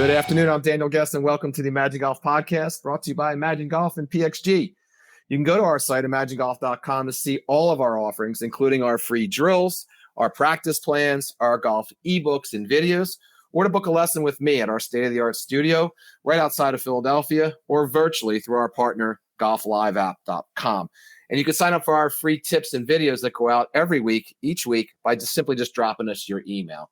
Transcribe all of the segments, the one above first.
Good afternoon. I'm Daniel Guest, and welcome to the Imagine Golf podcast, brought to you by Imagine Golf and PXG. You can go to our site, imaginegolf.com, to see all of our offerings, including our free drills, our practice plans, our golf ebooks and videos, or to book a lesson with me at our state-of-the-art studio right outside of Philadelphia, or virtually through our partner, golfliveapp.com. And you can sign up for our free tips and videos that go out every week, each week, by simply dropping us your email.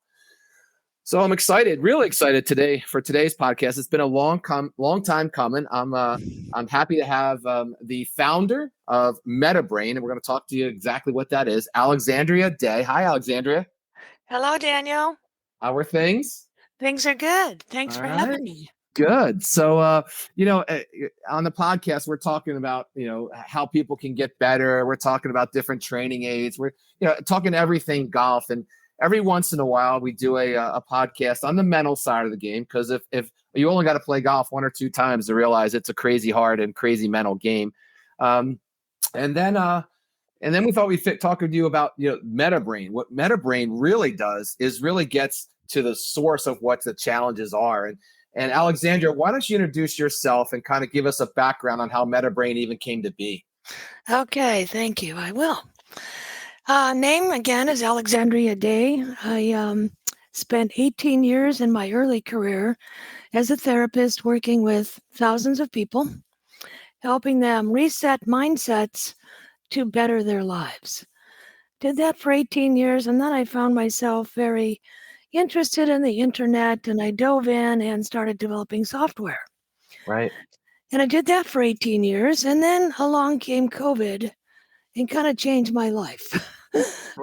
So I'm excited, really excited today for today's podcast. It's been a long time coming. I'm happy to have the founder of MetaBrain, and we're going to talk to you exactly what that is, Alexandrea Day. Hi, Alexandrea. Hello, Daniel. How are things? Things are good. Thanks for having me. Good. So, on the podcast, we're talking about, how people can get better. We're talking about different training aids. We're, talking everything golf. And every once in a while, we do a podcast on the mental side of the game, because if you only got to play golf one or two times to realize it's a crazy hard and crazy mental game. And then we thought we'd talk with you about, MetaBrain. What MetaBrain really does is really gets to the source of what the challenges are. And Alexandria, why don't you introduce yourself and kind of give us a background on how MetaBrain even came to be? Okay, thank you. I will. Name again is Alexandrea Day. I spent 18 years in my early career as a therapist working with thousands of people, helping them reset mindsets to better their lives. Did that for 18 years, and then I found myself very interested in the internet, and I dove in and started developing software. Right. And I did that for 18 years, and then along came COVID and kind of changed my life.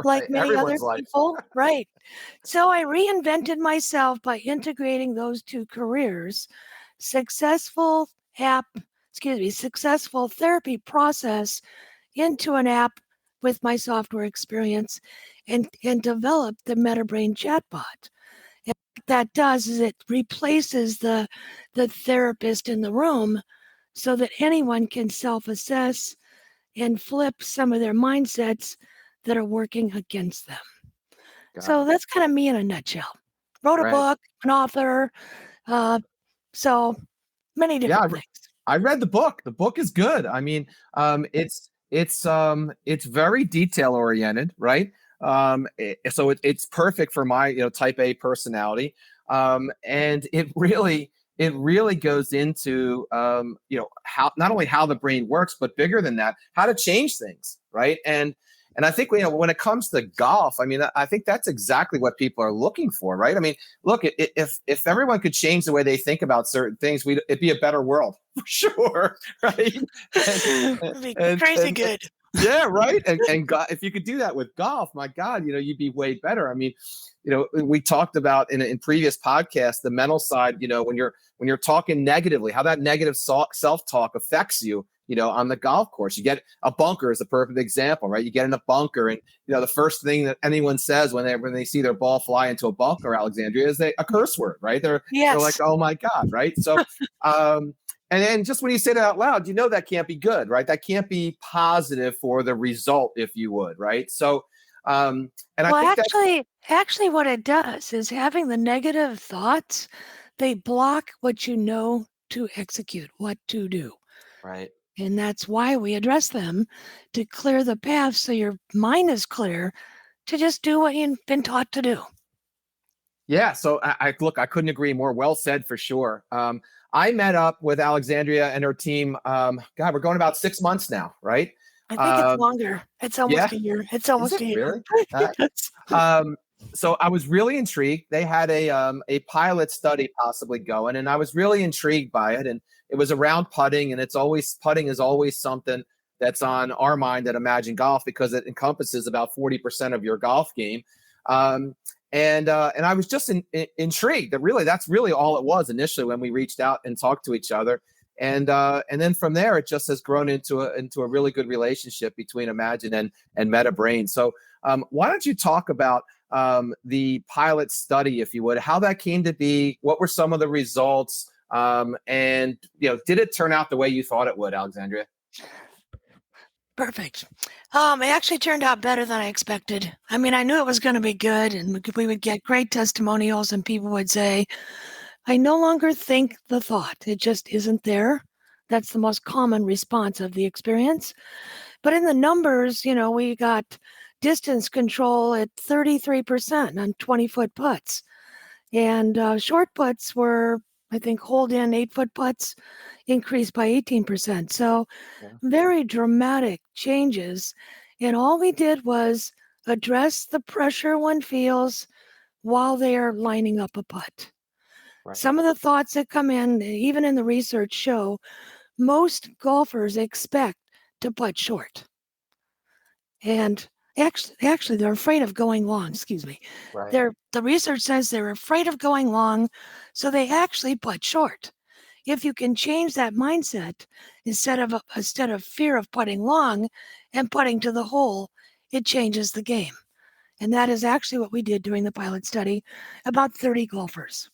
Like many Everyone's other people, right. So I reinvented myself by integrating those two careers, successful therapy process into an app with my software experience, and developed the MetaBrain chatbot. And what that does is it replaces the therapist in the room so that anyone can self-assess and flip some of their mindsets that are working against them. So that's kind of me in a nutshell. Wrote a book, an author, so many different things. I read the book. The book is good. I mean, it's very detail oriented, right? So it's perfect for my type A personality, and it really goes into how not only how the brain works, but bigger than that, how to change things, right? And I think when it comes to golf, I mean, I think that's exactly what people are looking for, right? I mean, look, if everyone could change the way they think about certain things, it'd be a better world for sure, right? It'd be crazy good. Yeah, right. And if you could do that with golf, my God, you'd be way better. I mean, we talked about in previous podcasts the mental side. When you're talking negatively, how that negative self-talk affects you. On the golf course, you get a bunker is a perfect example, right? You get in a bunker, and the first thing that anyone says when they see their ball fly into a bunker, Alexandria, is a curse word, right? They're like, oh my God, right? So, and then just when you say that out loud, that can't be good, right? That can't be positive for the result, if you would, right? So, and I think actually, what it does is having the negative thoughts, they block what you know to execute, what to do, right? And that's why we address them, to clear the path so your mind is clear to just do what you've been taught to do. Yeah. So I couldn't agree more. Well said, for sure. I met up with Alexandria and her team. God, we're going about 6 months now, right? I think it's longer. It's almost a year. It's almost a year. Really? So I was really intrigued. They had a pilot study possibly going, and I was really intrigued by it. And it was around putting, and putting is always something that's on our mind at Imagine Golf, because it encompasses about 40% of your golf game. And I was just intrigued that that's really all it was initially when we reached out and talked to each other. And then from there, it just has grown into a really good relationship between Imagine and MetaBrain. So why don't you talk about the pilot study, if you would, how that came to be, what were some of the results, and did it turn out the way you thought it would, Alexandria? Perfect. It actually turned out better than I expected. I mean, I knew it was going to be good, and we would get great testimonials, and people would say, I no longer think the thought. It just isn't there. That's the most common response of the experience. But in the numbers, we got distance control at 33% on 20-foot putts. And short putts were, I think, hold in 8-foot putts increased by 18%. So very dramatic changes. And all we did was address the pressure one feels while they are lining up a putt. Right. Some of the thoughts that come in, even in the research, show most golfers expect to putt short. And actually, they're afraid of going long. Excuse me. Right. The research says they're afraid of going long, so they actually putt short. If you can change that mindset, instead of fear of putting long and putting to the hole, it changes the game. And that is actually what we did during the pilot study, about 30 golfers.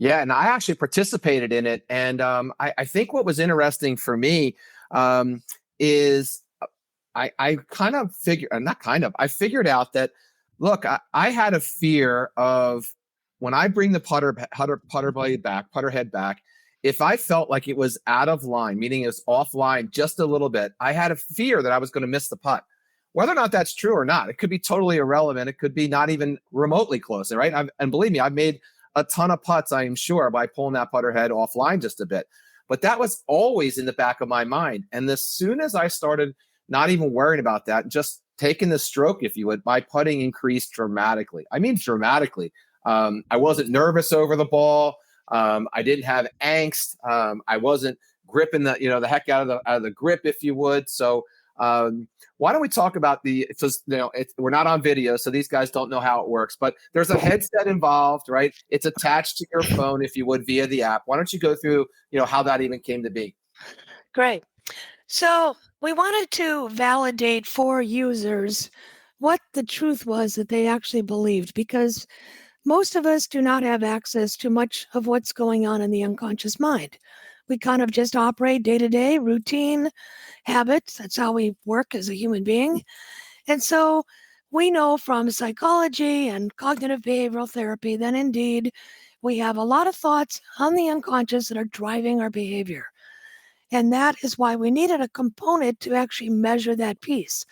Yeah, and I actually participated in it. And I think what was interesting for me is I kind of figured, I figured out that, look, I had a fear of when I bring the putter blade back, putter head back, if I felt like it was out of line, meaning it was offline just a little bit, I had a fear that I was going to miss the putt. Whether or not that's true or not, it could be totally irrelevant. It could be not even remotely close, right? And believe me, I've made a ton of putts, I am sure, by pulling that putter head offline just a bit. But that was always in the back of my mind. And as soon as I started not even worrying about that, just taking the stroke, if you would, my putting increased dramatically. I mean, dramatically. I wasn't nervous over the ball. I didn't have angst. I wasn't gripping the heck out of the grip, if you would. So why don't we talk about because we're not on video, so these guys don't know how it works, but there's a headset involved, right? It's attached to your phone, if you would, via the app. Why don't you go through, how that even came to be? Great. So we wanted to validate for users what the truth was that they actually believed, because most of us do not have access to much of what's going on in the unconscious mind. We kind of just operate day-to-day, routine, habits. That's how we work as a human being. And so we know from psychology and cognitive behavioral therapy that indeed we have a lot of thoughts on the unconscious that are driving our behavior. And that is why we needed a component to actually measure that piece.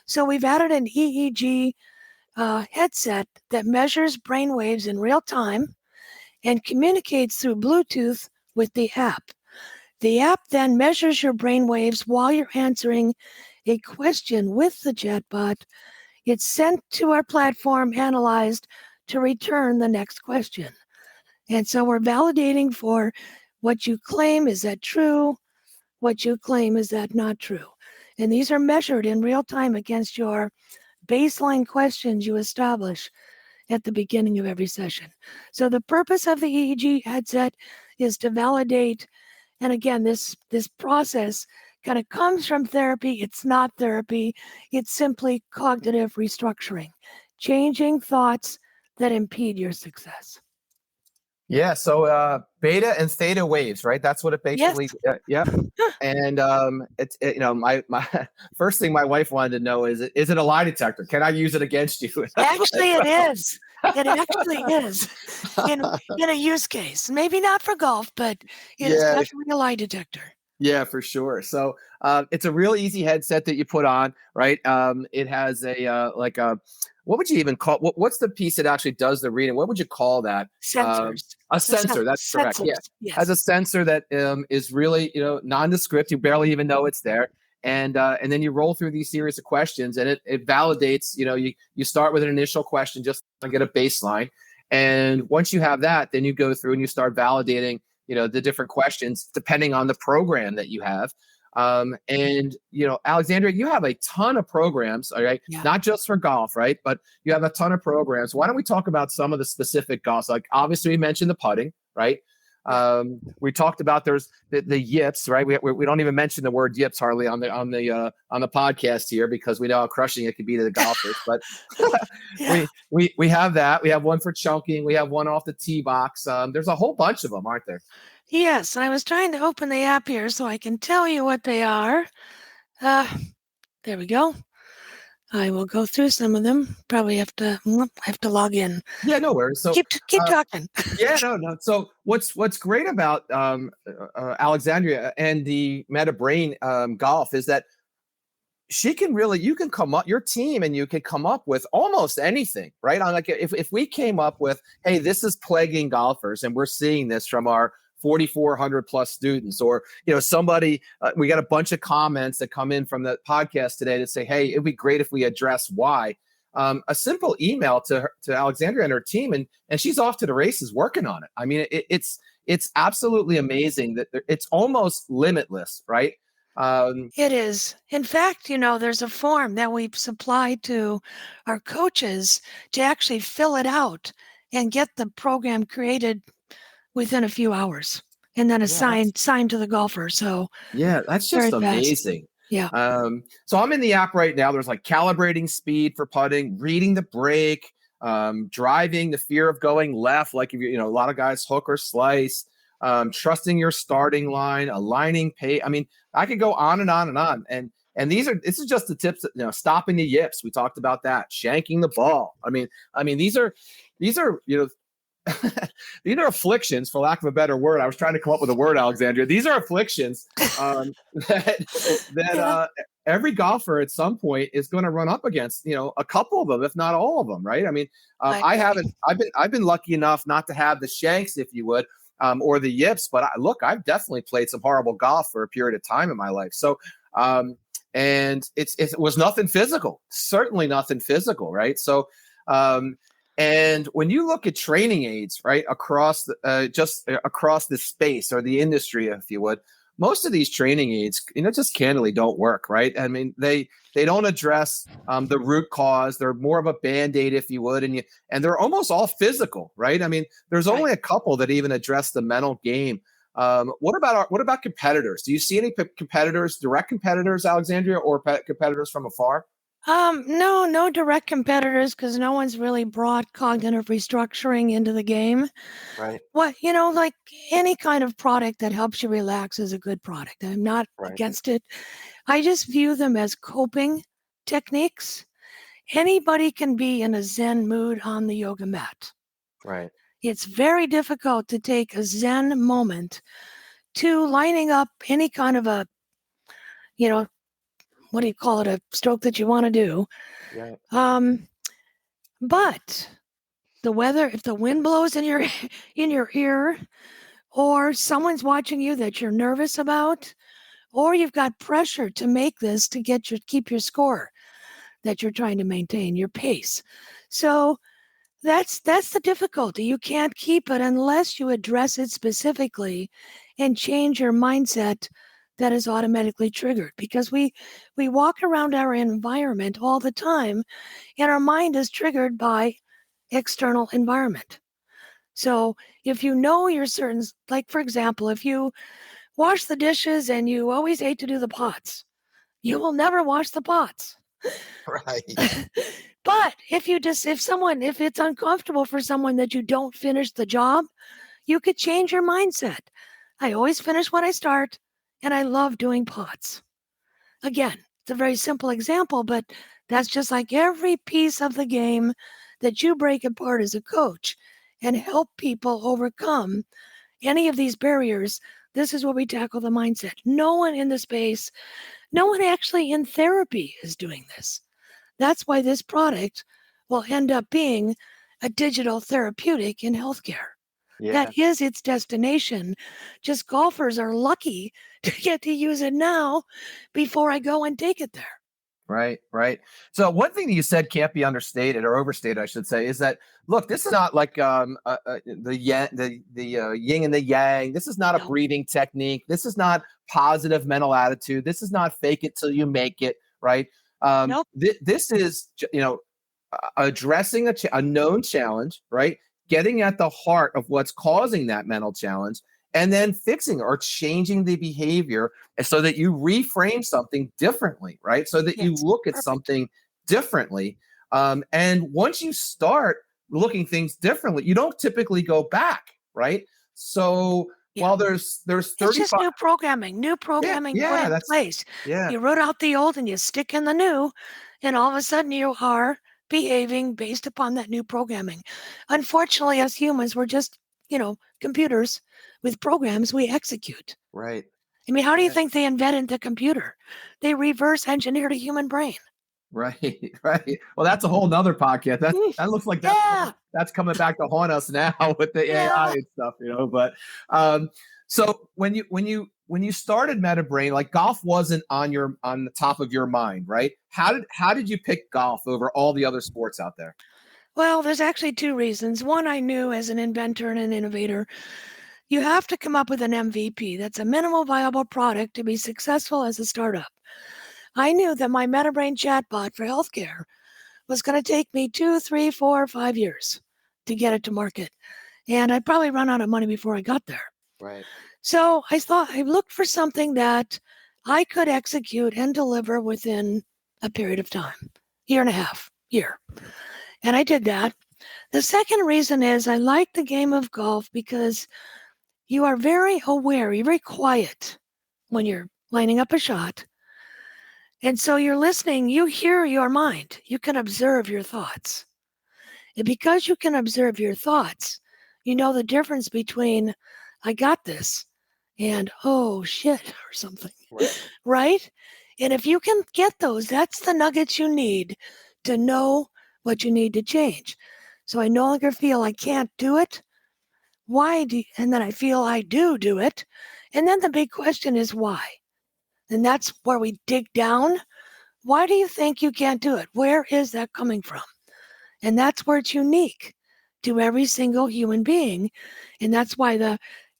So we've added an EEG headset that measures brain waves in real time and communicates through Bluetooth with the app. The app then measures your brain waves while you're answering a question with the chatbot. It's sent to our platform, analyzed to return the next question. And so we're validating for what you claim, is that true? What you claim, is that not true? And these are measured in real time against your baseline questions you establish at the beginning of every session. So the purpose of the EEG headset is to validate. And again, this process kind of comes from therapy. It's not therapy. It's simply cognitive restructuring, changing thoughts that impede your success. Yeah, so beta and theta waves, right? That's what it basically. Yes. Yeah. And it's my first thing my wife wanted to know is it a lie detector? Can I use it against you? Actually, it is. It actually is in a use case. Maybe not for golf, but it is definitely a lie detector. Yeah, for sure. So it's a real easy headset that you put on, right? It has what would you even call, what's the piece that actually does the reading? What would you call that? Sensors. A sensor, that's correct. Yeah. Yes. Has a sensor that is really, nondescript. You barely even know it's there. And then you roll through these series of questions, and it validates, you start with an initial question just to get a baseline. And once you have that, then you go through and you start validating, the different questions depending on the program that you have. And Alexandrea, you have a ton of programs, all right? Yeah. Not just for golf, right? But you have a ton of programs. Why don't we talk about some of the specific golf? Like obviously we mentioned the putting, right? We talked about there's the yips, right? We don't even mention the word yips hardly on the podcast here, because we know how crushing it could be to the golfers. But we have that. We have one for chunking. We have one off the tee box. There's a whole bunch of them, aren't there? Yes, I was trying to open the app here so I can tell you what they are. There we go. I will go through some of them. Probably have to log in. Yeah, no worries. So Keep talking. yeah, no. So what's great about Alexandria and the MetaBrain Golf is that you can come up, your team, and you can come up with almost anything, right? On like if we came up with, hey, this is plaguing golfers, and we're seeing this from our 4,400 plus students, or somebody, we got a bunch of comments that come in from the podcast today that say, hey, it'd be great if we address why. A simple email to Alexandria and her team, and she's off to the races working on it. I mean, it's absolutely amazing that it's almost limitless, right? It is. In fact, there's a form that we've supplied to our coaches to actually fill it out and get the program created within a few hours, and then signed to the golfer. So yeah, that's just amazing. Yeah. So I'm in the app right now. There's like calibrating speed for putting, reading the break, driving, the fear of going left, like if a lot of guys hook or slice, trusting your starting line, aligning pay. I mean, I could go on and on and on. And this is just the tips that, stopping the yips. We talked about that, shanking the ball. I mean, these are these are afflictions, for lack of a better word. I was trying to come up with a word, Alexandria. These are afflictions that every golfer at some point is going to run up against. A couple of them, if not all of them, right? I mean, I've been lucky enough not to have the shanks, if you would, or the yips. But I've definitely played some horrible golf for a period of time in my life. So, and it was nothing physical, certainly nothing physical, right? So, and when you look at training aids, right, across across the space or the industry, if you would, most of these training aids, just candidly don't work, right? I mean, they don't address the root cause. They're more of a Band-Aid, if you would, and they're almost all physical, right? I mean, there's only a couple that even address the mental game. What about competitors? Do you see any competitors, direct competitors, Alexandria, or competitors from afar? No direct competitors, because no one's really brought cognitive restructuring into the game. Right. What, like any kind of product that helps you relax is a good product. I'm not against it. I just view them as coping techniques. Anybody can be in a Zen mood on the yoga mat. Right. It's very difficult to take a Zen moment to lining up any kind of a, what do you call it, a stroke that you want to do. Right. But the weather, if the wind blows in your ear, or someone's watching you that you're nervous about, or you've got pressure to make this to keep your score that you're trying to maintain, your pace. So that's the difficulty. You can't keep it unless you address it specifically and change your mindset that is automatically triggered, because we walk around our environment all the time and our mind is triggered by external environment. So if you're certain, like for example, if you wash the dishes and you always hate to do the pots, you will never wash the pots. Right. But if it's uncomfortable for someone that you don't finish the job, you could change your mindset. I always finish what I start, and I love doing pots. Again, it's a very simple example, but that's just like every piece of the game that you break apart as a coach and help people overcome any of these barriers. This is where we tackle the mindset. No one in the space, no one actually in therapy is doing this. That's why this product will end up being a digital therapeutic in healthcare. Yeah. That is its destination. Just golfers are lucky to get to use it now before I go and take it there. Right. So one thing that you said can't be understated or overstated, I should say, is that, look, this is not like the yin and the yang. This is not a breathing technique. This is not positive mental attitude. This is not fake it till you make it, right? Nope. This is, addressing a known challenge, right? Getting at the heart of what's causing that mental challenge, and then fixing or changing the behavior so that you reframe something differently, right? So that you look at something differently. And once you start looking things differently, you don't typically go back, right? So while there's 35, it's just new programming put in place. You wrote out the old and you stick in the new, And all of a sudden you are behaving based upon that new programming. Unfortunately, as humans, we're just, computers with programs we execute. Right. I mean, how do you think they invented the computer? They reverse engineered a human brain. Right, right. Well, that's a whole nother podcast. That looks like that's coming back to haunt us now with the AI and stuff, But so when you started MetaBrain, like golf wasn't on the top of your mind, right? How did you pick golf over all the other sports out there? Well, there's actually two reasons. One, I knew as an inventor and an innovator, you have to come up with an MVP. That's a minimal viable product to be successful as a startup. I knew that my MetaBrain chatbot for healthcare was going to take me 2, 3, 4, 5 years to get it to market. And I'd probably run out of money before I got there. Right. So I looked for something that I could execute and deliver within a period of time, year and a half. And I did that. The second reason is I like the game of golf because you are very aware, you're very quiet when you're lining up a shot. And so you're listening, you hear your mind, you can observe your thoughts. And because you can observe your thoughts, you know the difference between I got this and oh shit or something, right? And if you can get those, that's the nuggets you need to know what you need to change. So I no longer feel I can't do it. And then I feel I do it. And then the big question is why? And that's where we dig down. Why do you think you can't do it? Where is that coming from? And that's where it's unique to every single human being. And that's why the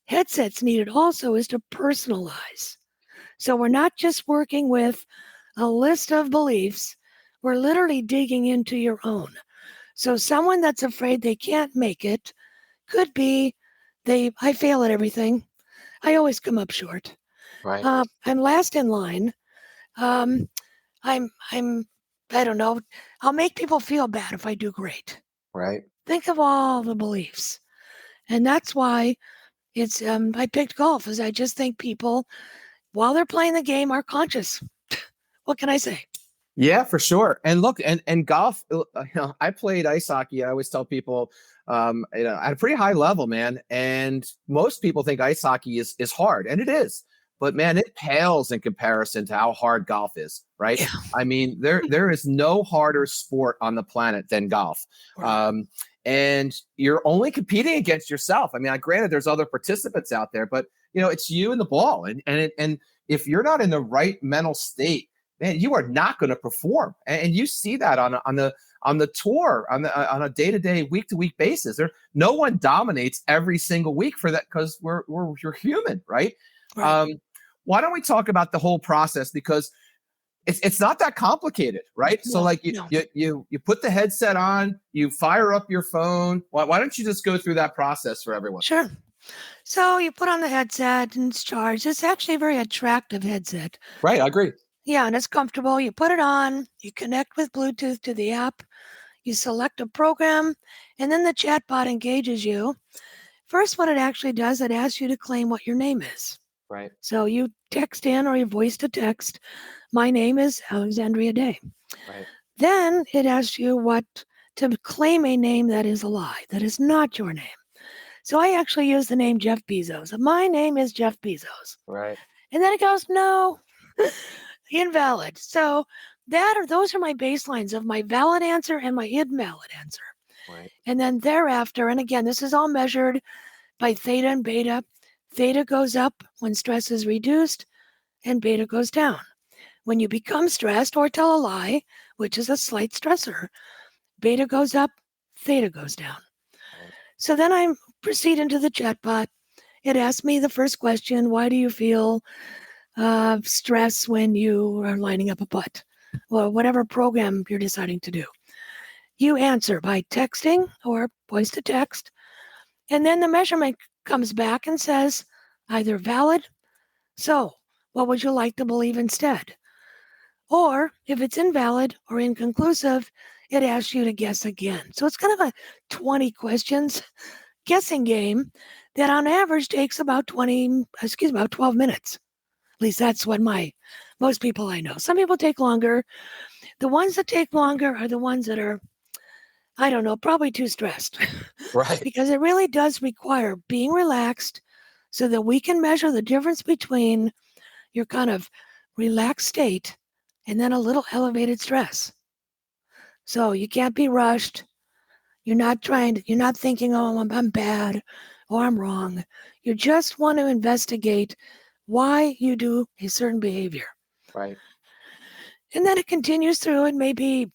headsets needed also is to personalize. So we're not just working with a list of beliefs. We're literally digging into your own. So someone that's afraid they can't make it could be I fail at everything. I always come up short. Right. I'm last in line. I'm I don't know. I'll make people feel bad if I do great. Right. Think of all the beliefs. And that's why I picked golf, is I just think people, while they're playing the game, are conscious. What can I say? Yeah, for sure. And look, and golf, I played ice hockey. I always tell people, at a pretty high level, man. And most people think ice hockey is hard, and it is. But man, it pales in comparison to how hard golf is, right? Yeah. I mean, there is no harder sport on the planet than golf. Right. And you're only competing against yourself. I mean, granted, there's other participants out there, but it's you and the ball. And if you're not in the right mental state, man, you are not going to perform. And you see that on the tour, on a day-to-day, week-to-week basis. No one dominates every single week for that, because you're human, right? Why don't we talk about the whole process, because it's not that complicated, right? No, so like you put the headset on, you fire up your phone. Why don't you just go through that process for everyone? Sure. So you put on the headset and it's charged. It's actually a very attractive headset. Right, I agree. Yeah, and it's comfortable. You put it on, you connect with Bluetooth to the app, you select a program, and then the chatbot engages you. First, what it actually does, it asks you to claim what your name is. Right. So you text in or you voice to text, my name is Alexandrea Day. Right. Then it asks you to claim a name that is a lie, that is not your name. So I actually use the name Jeff Bezos. My name is Jeff Bezos. Right. And then it goes, no, invalid. So those are my baselines of my valid answer and my invalid answer. Right. And then thereafter, and again, this is all measured by theta and beta. Theta goes up when stress is reduced, and beta goes down. When you become stressed or tell a lie, which is a slight stressor, beta goes up, theta goes down. Right. So then I proceed into the chatbot. It asks me the first question, why do you feel stress when you are lining up a putt? Or whatever program you're deciding to do. You answer by texting or voice to text, and then the measurement comes back and says either valid, so what would you like to believe instead? Or if it's invalid or inconclusive, it asks you to guess again. So it's kind of a 20 questions guessing game that on average takes about 12 minutes. At least that's what most people I know. Some people take longer. The ones that take longer are the ones that are, I don't know, probably too stressed. Right. Because it really does require being relaxed so that we can measure the difference between your kind of relaxed state and then a little elevated stress. So you can't be rushed. You're not thinking, oh, I'm bad or I'm wrong. You just want to investigate why you do a certain behavior. Right. And then it continues through and maybe,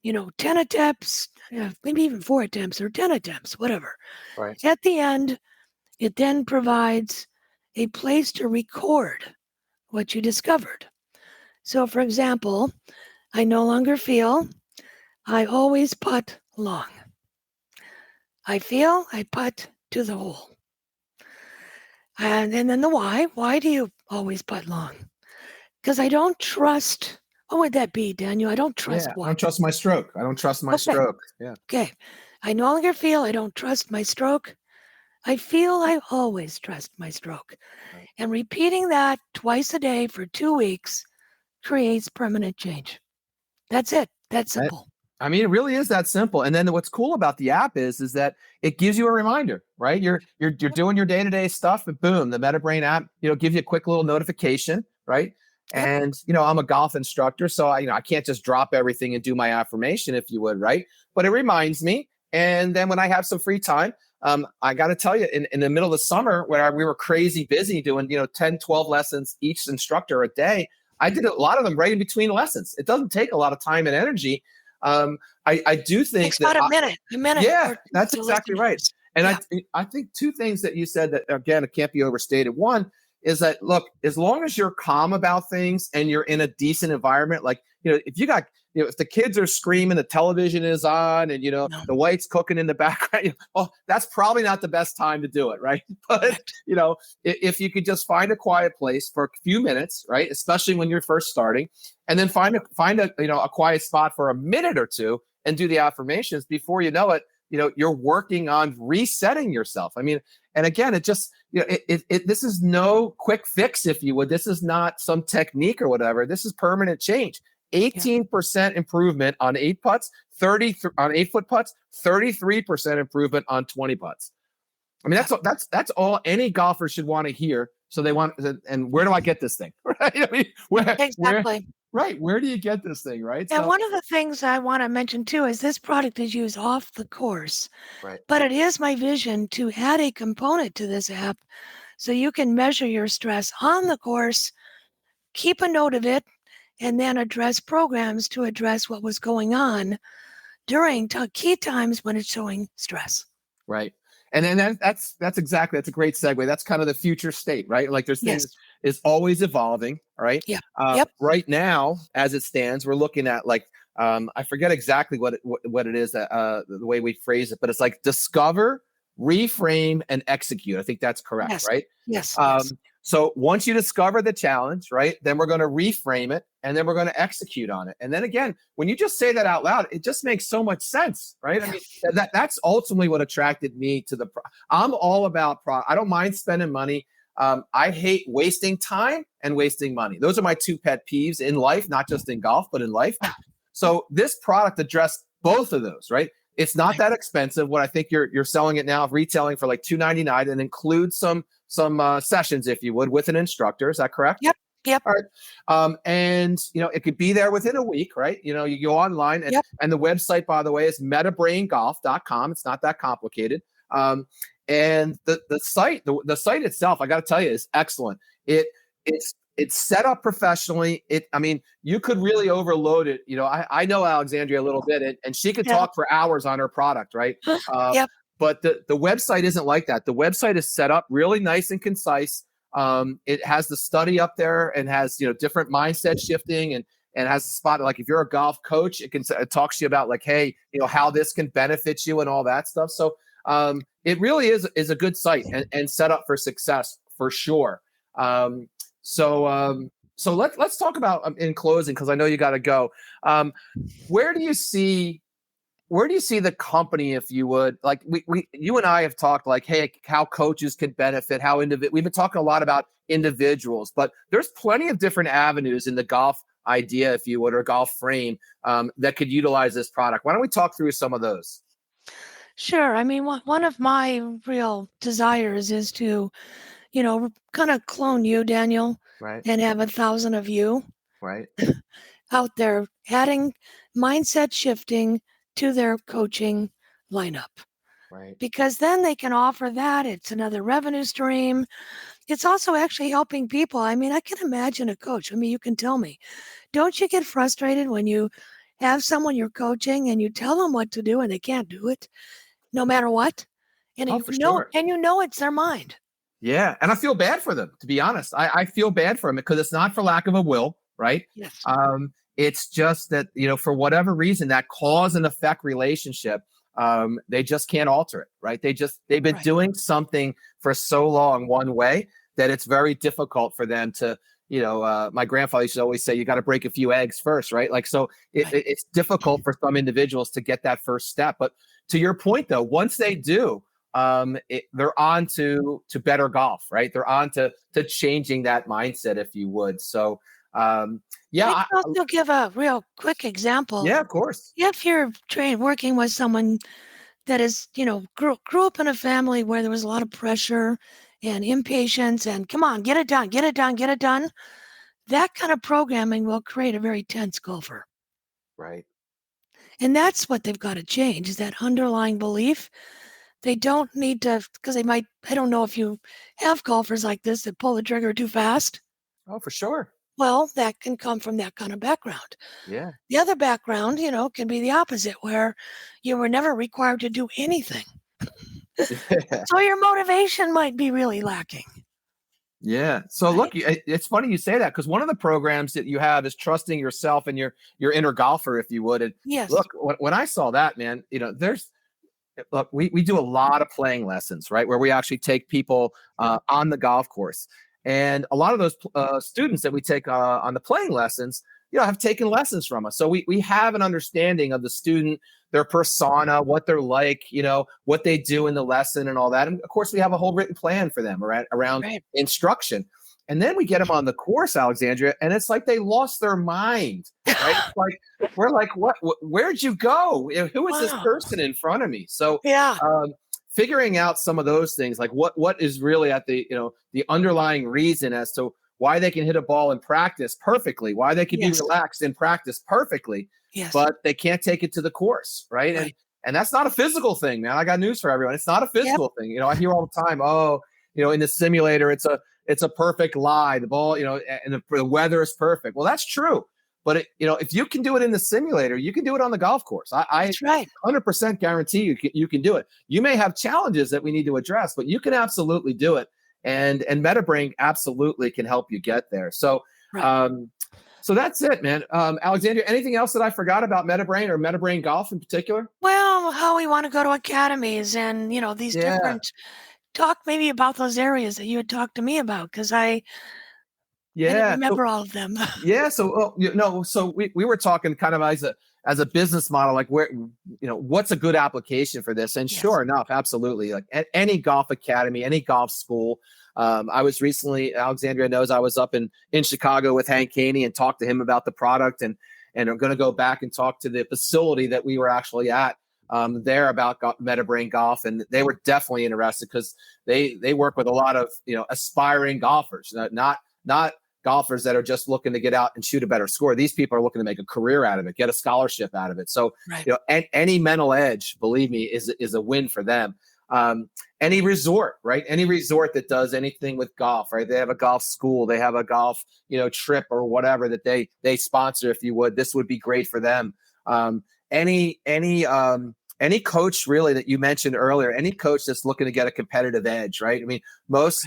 10 attempts, maybe even 4 attempts or 10 attempts, whatever. Right. At the end, it then provides a place to record what you discovered. So, for example, I no longer feel I always putt long. I feel I putt to the hole. And then the why. Why do you always putt long? Because I don't trust. What would that be, Daniel? I don't trust what? I don't trust my stroke. I don't trust my stroke. Yeah. Okay. I no longer feel I don't trust my stroke. I feel I always trust my stroke. Right. And repeating that twice a day for 2 weeks creates permanent change. That's it. That's simple. I mean, it really is that simple. And then what's cool about the app is that it gives you a reminder, right? You're doing your day-to-day stuff, and boom, the MetaBrain app, gives you a quick little notification, right? Yep. And I'm a golf instructor, so I can't just drop everything and do my affirmation, if you would, right? But it reminds me. And then when I have some free time, I got to tell you, in the middle of the summer, where we were crazy busy doing 10, 12 lessons each instructor a day, I did a lot of them right in between lessons. It doesn't take a lot of time and energy. I do think it's about a minute. Yeah, that's exactly right. And yeah. I think 2 things that you said that, again, it can't be overstated. One is that, look, as long as you're calm about things and you're in a decent environment, like, if you got, if the kids are screaming, the television is on, and, the wife's cooking in the background, well, that's probably not the best time to do it, right? But, if you could just find a quiet place for a few minutes, right, especially when you're first starting, and then find a quiet spot for a minute or 2 and do the affirmations, before you know it, you're working on resetting yourself. I mean, and again, it just, this is no quick fix, if you would. This is not some technique or whatever. This is permanent change. 18% improvement on 8 putts, 30 on 8-foot putts, 33% improvement on 20 putts. I mean, that's all any golfer should want to hear. So they want, and where do I get this thing? Right? I mean, exactly. Where do you get this thing, right? And one of the things I want to mention too is this product is used off the course. Right. But it is my vision to add a component to this app so you can measure your stress on the course, keep a note of it, and then address programs to address what was going on during key times when it's showing stress. Right. And then that's a great segue. That's kind of the future state, right? Like there's things is always evolving, right? Yeah. Right now, as it stands, we're looking at like, I forget exactly what it is, the way we phrase it, but it's like discover, reframe, and execute. I think that's correct, right? Yes. So once you discover the challenge, right, then we're going to reframe it, and then we're going to execute on it. And then again, when you just say that out loud, it just makes so much sense, right? I mean, that's ultimately what attracted me to I'm all about I don't mind spending money. I hate wasting time and wasting money. Those are my 2 pet peeves in life, not just in golf, but in life. So this product addressed both of those, right? It's not that expensive. What I think you're selling it now, retailing for like $299, and includes some sessions, if you would, with an instructor. Is that correct? Yep. All right. And it could be there within a week, right? You go online, and the website, by the way, is metabraingolf.com. It's not that complicated. And the site itself, I got to tell you, is excellent. It's set up professionally. You could really overload it. I know Alexandria a little bit, and she could talk for hours on her product, right? But the website isn't like that. The website is set up really nice and concise. It has the study up there, and has different mindset shifting, and has a spot like if you're a golf coach, it talks to you about like, hey, how this can benefit you and all that stuff. So it really is a good site and set up for success for sure. So let's talk about in closing, because I know you got to go. Where do you see the company, if you would, like you and I have talked like, hey, how coaches can benefit, we've been talking a lot about individuals, but there's plenty of different avenues in the golf idea, if you would, or golf frame that could utilize this product. Why don't we talk through some of those? Sure. I mean, one of my real desires is to, kind of clone you, Daniel, Right. and have 1,000 of you Right. out there adding mindset shifting to their coaching lineup. Right. Because then they can offer that. It's another revenue stream. It's also actually helping people. I mean, I can imagine a coach. I mean, you can tell me, don't you get frustrated when you have someone you're coaching and you tell them what to do and they can't do it no matter what? And Oh, for sure. it's their mind. Yeah. And I feel bad for them, to be honest. I feel bad for them because it's not for lack of a will, right? Yes. It's just that, for whatever reason, that cause and effect relationship, they just can't alter it, right? They've been doing something for so long one way that it's very difficult for them to, my grandfather used to always say, you got to break a few eggs first, right? Like, so it's difficult for some individuals to get that first step. But to your point, though, once they do, they're on to better golf, right? They're on to changing that mindset, if you would. So, I can also give a real quick example. Yeah, of course. If you're working with someone that is, grew up in a family where there was a lot of pressure and impatience and come on, get it done, get it done, get it done. That kind of programming will create a very tense golfer. Right. And that's what they've got to change, is that underlying belief. They don't need to, because I don't know if you have golfers like this that pull the trigger too fast. Oh, for sure. Well, that can come from that kind of background. Yeah. The other background, can be the opposite, where you were never required to do anything. Yeah. So your motivation might be really lacking. Yeah. So look, it's funny you say that, because one of the programs that you have is trusting yourself and your inner golfer, if you would. And yes. Look, when I saw that, man, we do a lot of playing lessons, right? Where we actually take people on the golf course. And a lot of those students that we take on the playing lessons, have taken lessons from us. So we have an understanding of the student, their persona, what they're like, what they do in the lesson and all that. And of course, we have a whole written plan for them around instruction. And then we get them on the course, Alexandria, and it's like they lost their mind, right? It's like, we're like, where'd you go? Who is this person in front of me? So figuring out some of those things, like what is really at the underlying reason as to why they can hit a ball in practice perfectly, why they can be relaxed in practice perfectly, but they can't take it to the course, right? And that's not a physical thing, man. I got news for everyone. It's not a physical thing. I hear all the time, in the simulator, it's a perfect lie. The ball, and the weather is perfect. Well, that's true. But if you can do it in the simulator, you can do it on the golf course. I 100% guarantee you can do it. You may have challenges that we need to address, but you can absolutely do it. And MetaBrain absolutely can help you get there. So, so that's it, man. Alexandria, anything else that I forgot about MetaBrain or MetaBrain Golf in particular? Well, how we want to go to academies and these different. Talk maybe about those areas that you had talked to me about, because I didn't remember all of them. So we were talking kind of as a business model, like where, what's a good application for this? And sure enough, absolutely. Like at any golf academy, any golf school. I was recently, Alexandria knows, I was up in Chicago with Hank Caney and talked to him about the product, and I'm going to go back and talk to the facility that we were actually at there about MetaBrain Golf, and they were definitely interested because they work with a lot of aspiring golfers, not golfers that are just looking to get out and shoot a better score. These people are looking to make a career out of it, get a scholarship out of it. So any mental edge, believe me, is a win for them. Any resort, right? Any resort that does anything with golf, right? They have a golf school, they have a golf trip or whatever that they sponsor, if you would. This would be great for them. Any coach really that you mentioned earlier, any coach that's looking to get a competitive edge, right? I mean, most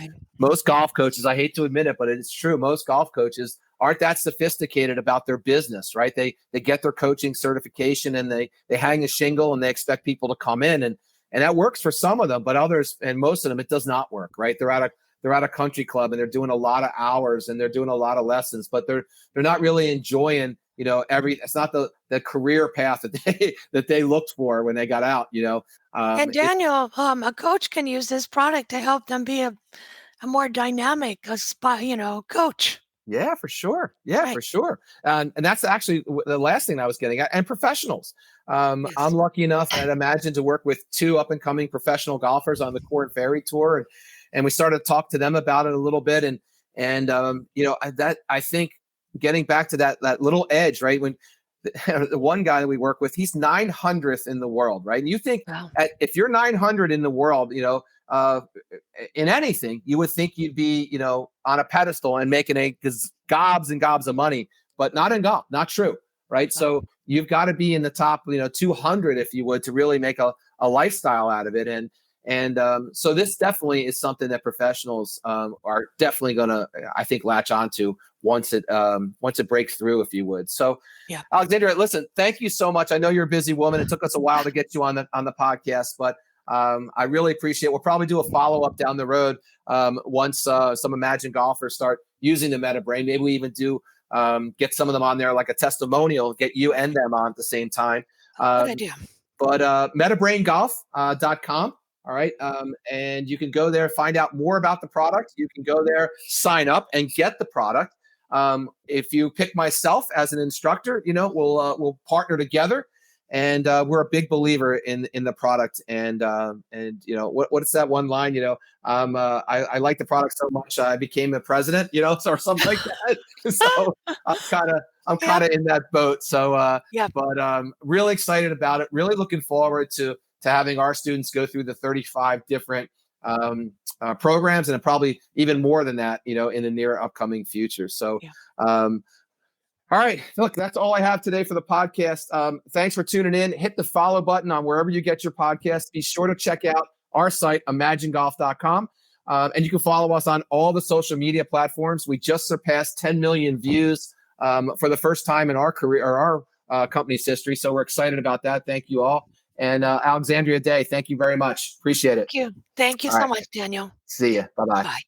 golf coaches, I hate to admit it, but it's true. Most golf coaches aren't that sophisticated about their business, right? They get their coaching certification and they hang a shingle and they expect people to come in, and that works for some of them, but others, and most of them, it does not work, right? They're at a country club and they're doing a lot of hours and they're doing a lot of lessons, but they're not really enjoying it's not the career path that they looked for when they got out, and Daniel, a coach can use this product to help them be a more dynamic, coach. Yeah, for sure. Yeah, Right. for sure. And that's actually the last thing I was getting at. And professionals. I'm Yes. lucky enough at Imagine to work with two up and coming professional golfers on the Corn Ferry Tour, and we started to talk to them about it a little bit. And that I think getting back to that little edge, right? When the one guy that we work with, he's 900th in the world, right? And you think Wow. if you're 900 in the world, in anything, you would think you'd be, on a pedestal and making gobs and gobs of money, but not in golf. Not true, right? Wow. So you've got to be in the top, 200, if you would, to really make a lifestyle out of it. And so this definitely is something that professionals are definitely going to, I think, latch onto once it breaks through, if you would. So, Yeah. Alexandria, listen, thank you so much. I know you're a busy woman. It took us a while to get you on the podcast, but I really appreciate it. We'll probably do a follow-up down the road once some Imagine golfers start using the MetaBrain. Maybe we even do get some of them on there like a testimonial, get you and them on at the same time. Good idea. But metabraingolf.com. All right. And you can go there, find out more about the product. You can go there, sign up, and get the product. If you pick myself as an instructor, we'll partner together. And we're a big believer in the product. And what's that one line? I like the product so much I became a president. Or something like that. So I'm kind of in that boat. So but really excited about it. Really looking forward to having our students go through the 35 different programs, and probably even more than that, in the near upcoming future. So. All right. Look, that's all I have today for the podcast. Thanks for tuning in. Hit the follow button on wherever you get your podcast. Be sure to check out our site, imaginegolf.com. And you can follow us on all the social media platforms. We just surpassed 10 million views for the first time in our career or our company's history. So we're excited about that. Thank you all. And Alexandrea Day, thank you very much. Appreciate it. Thank you. Thank you so much, Daniel. See you. Bye-bye. Bye.